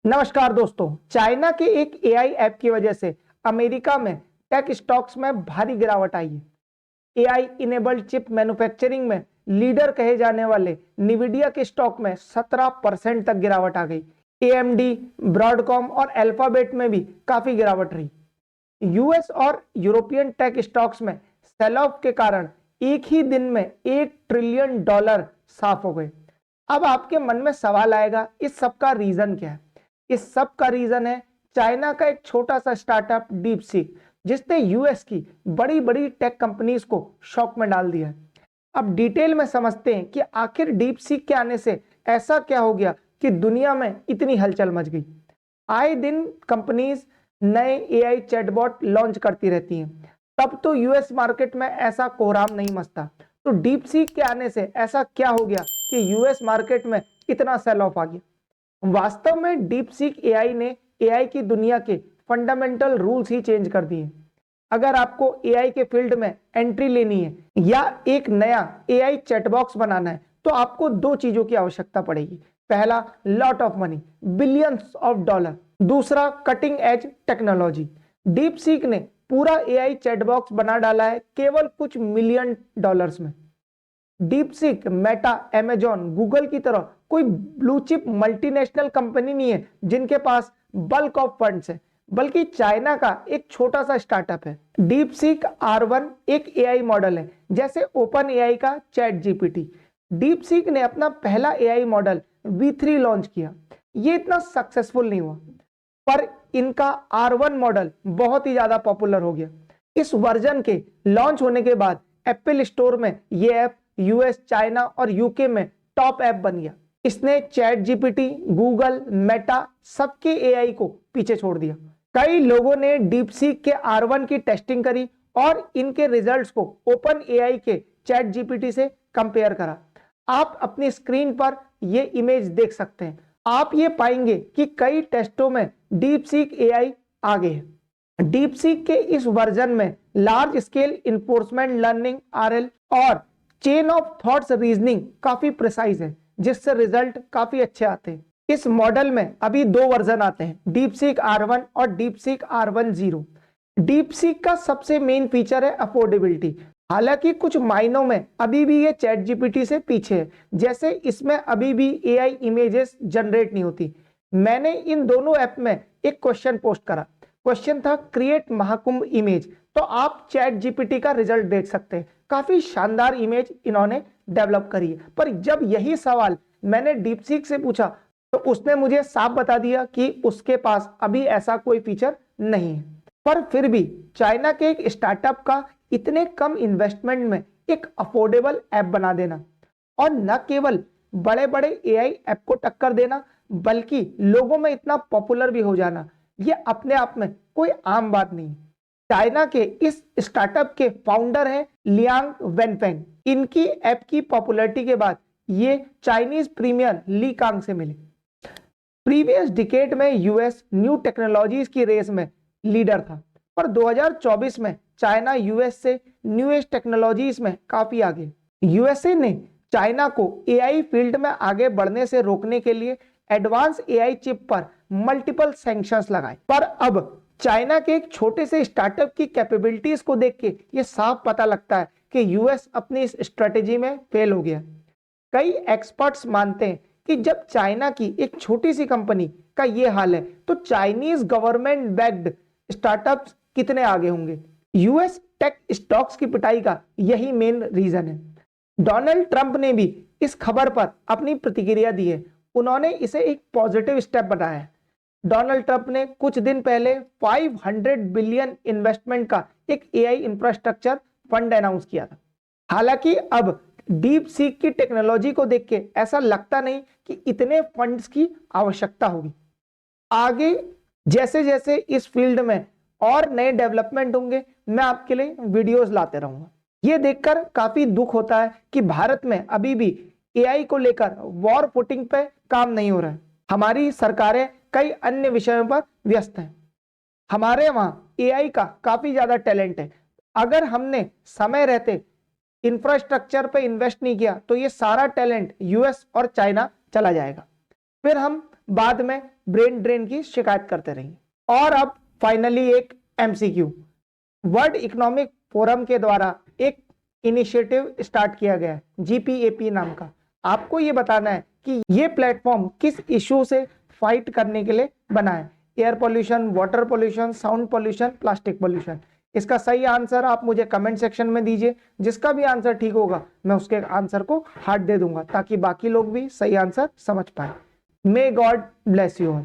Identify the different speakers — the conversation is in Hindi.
Speaker 1: नमस्कार दोस्तों। चाइना के एक एआई ऐप की वजह से अमेरिका में टेक स्टॉक्स में भारी गिरावट आई है। एआई इनेबल्ड चिप मैन्युफैक्चरिंग में लीडर कहे जाने वाले निविडिया के स्टॉक में 17% तक गिरावट आ गई। एएमडी, ब्रॉडकॉम और अल्फाबेट में भी काफी गिरावट रही। यूएस और यूरोपियन टेक स्टॉक्स में सेल ऑफ के कारण एक ही दिन में $1 ट्रिलियन साफ हो गए। अब आपके मन में सवाल आएगा, इस सब का रीजन क्या है? इस सब का रीजन है चाइना का एक छोटा सा स्टार्टअप डीपसीक, जिसने यूएस की बड़ी बड़ी टेक कंपनीज को शॉक में डाल दिया है। अब डिटेल में समझते हैं कि आखिर डीपसीक के आने से ऐसा क्या हो गया कि दुनिया में इतनी हलचल मच गई। आए दिन कंपनीज नए एआई चैटबॉट लॉन्च करती रहती हैं। तब तो यूएस मार्केट में ऐसा कोहराम नहीं मचता, तो डीपसीक के आने से ऐसा क्या हो गया कि यूएस मार्केट में इतना सेल ऑफ आ गया? वास्तव में डीपसीक एआई ने एआई की दुनिया के फंडामेंटल रूल्स ही चेंज कर दिए। अगर आपको एआई के फील्ड में एंट्री लेनी है या एक नया एआई चैटबॉक्स बनाना है तो आपको दो चीजों की आवश्यकता पड़ेगी। पहला, lot of money, billions of dollar. दूसरा, कटिंग एज टेक्नोलॉजी। डीपसीक ने पूरा एआई चैटबॉक्स बना डाला है केवल कुछ मिलियन डॉलर्स में। डीपसीक, मेटा, अमेजॉन, गूगल की तरह कोई ब्लू चिप मल्टीनेशनल कंपनी नहीं है जिनके पास बल्क ऑफ फंड्स है, बल्कि चाइना का एक छोटा सा स्टार्टअप है। डीपसीक R1 एक एआई मॉडल है, जैसे ओपन एआई का चैट जीपीटी। डीपसीक ने अपना पहला एआई मॉडल V3 लॉन्च किया। ये इतना सक्सेसफुल नहीं हुआ, पर इनका R1 मॉडल बहुत ही ज्यादा पॉपुलर हो गया। इस वर्जन के लॉन्च होने के बाद एप्पल स्टोर में ये ऐप यूएस, चाइना और यूके में टॉप ऐप बन गया। इसने चैट जीपीटी, गूगल, मेटा सबके एआई को पीछे छोड़ दिया। कई लोगों ने डीपसीक के R1 की टेस्टिंग करी और इनके रिजल्ट्स को ओपन एआई के चैट जीपीटी से कंपेयर करा। आप अपनी स्क्रीन पर ये इमेज देख सकते हैं। आप ये पाएंगे कि कई टेस्टों में डीपसीक एआई आगे है। डीपसीक के इस वर्जन में large scale enforcement learning RL और चेन ऑफ थॉट्स रीजनिंग काफी प्रिसाइज है, जिससे रिजल्ट काफी अच्छे आते हैं। इस मॉडल में अभी दो वर्जन आते हैं, डीपसीक R1 और डीपसीक R1 Zero। डीपसीक का सबसे मेन फीचर है अफोर्डेबिलिटी। हालांकि कुछ मायनों में अभी भी ये चैट जीपीटी से पीछे है, जैसे इसमें अभी भी एआई इमेजेस जनरेट नहीं होती। मैंने इन दोनों ऐप में एक क्वेश्चन पोस्ट करा। क्वेश्चन था क्रिएट महाकुंभ इमेज, तो आप चैट जीपीटी का रिजल्ट देख सकते हैं। काफी शानदार इमेज इन्होंने डेवलप करी है। पर जब यही सवाल मैंने डीपसीक से पूछा तो उसने मुझे साफ बता दिया कि उसके पास अभी ऐसा कोई फीचर नहीं है। पर फिर भी चाइना के एक स्टार्टअप का इतने कम इन्वेस्टमेंट में एक अफोर्डेबल ऐप बना देना और न केवल बड़े बड़े एआई ऐप को टक्कर देना, बल्कि लोगों में इतना पॉपुलर भी हो जाना, ये अपने आप में कोई आम बात नहीं। चाइना के इस स्टार्टअप के फाउंडर हैं लियांग वेनफेंग। इनकी ऐप की पॉपुलैरिटी के बाद ये चाइनीज प्रीमियर ली कांग से मिले। प्रीवियस डिकेड में यूएस न्यू टेक्नोलॉजीज की रेस में लीडर था, पर 2024 में चाइना यूएस से न्यूएस्ट टेक्नोलॉजीज में काफी आगे। यूएसए ने चाइना को एआई फील्ड में आगे बढ़ने से रोकने के लिए एडवांस एआई चिप पर मल्टीपल सैंक्शंस लगाए। पर अब चाइना के एक छोटे से स्टार्टअप की कैपेबिलिटीज को देख के ये साफ पता लगता है कि यूएस अपनी इस स्ट्रेटेजी में फेल हो गया। कई एक्सपर्ट्स मानते हैं कि जब चाइना की एक छोटी सी कंपनी का ये हाल है तो चाइनीज गवर्नमेंट बैक्ड स्टार्टअप्स कितने आगे होंगे। यूएस टेक स्टॉक्स की पिटाई का यही मेन रीजन है। डोनाल्ड ट्रंप ने भी इस खबर पर अपनी प्रतिक्रिया दी है। उन्होंने इसे एक पॉजिटिव स्टेप बताया है। डोनाल्ड ट्रंप ने कुछ दिन पहले 500 बिलियन इन्वेस्टमेंट का एक एआई इंफ्रास्ट्रक्चर फंड अनाउंस किया था। हालांकि अब डीपसीक की टेक्नोलॉजी को देख के ऐसा लगता नहीं कि इतने फंड्स की आवश्यकता होगी। आगे जैसे जैसे इस फील्ड में और नए डेवलपमेंट होंगे, मैं आपके लिए वीडियोस लाते रहूंगा। ये देखकर काफी दुख होता है कि भारत में अभी भी एआई को लेकर वॉर फुटिंग पे काम नहीं हो रहा है। हमारी सरकारें कई अन्य विषयों पर व्यस्त हैं। हमारे वहाँ एआई का काफी ज्यादा टैलेंट है। अगर हमने समय रहते इंफ्रास्ट्रक्चर पे इन्वेस्ट नहीं किया तो ये सारा टैलेंट यूएस और चाइना चला जाएगा। फिर हम बाद में ब्रेन ड्रेन की शिकायत करते रहिए। और अब फाइनली एक एमसीक्यू, वर्ल्ड इकोनॉमिक फोरम के द्वारा एक इनिशिएटिव स्टार्ट किया गया है जीपीएपी नाम का। आपको ये बताना है कि ये प्लेटफॉर्म किस इशू से फाइट करने के लिए बना है, air pollution, water pollution, sound pollution, plastic pollution. इसका सही आंसर आप मुझे कमेंट सेक्शन में दीजिए, जिसका भी आंसर ठीक होगा मैं उसके आंसर को हार्ट दे दूंगा ताकि बाकी लोग भी सही आंसर समझ पाए। May God bless you all.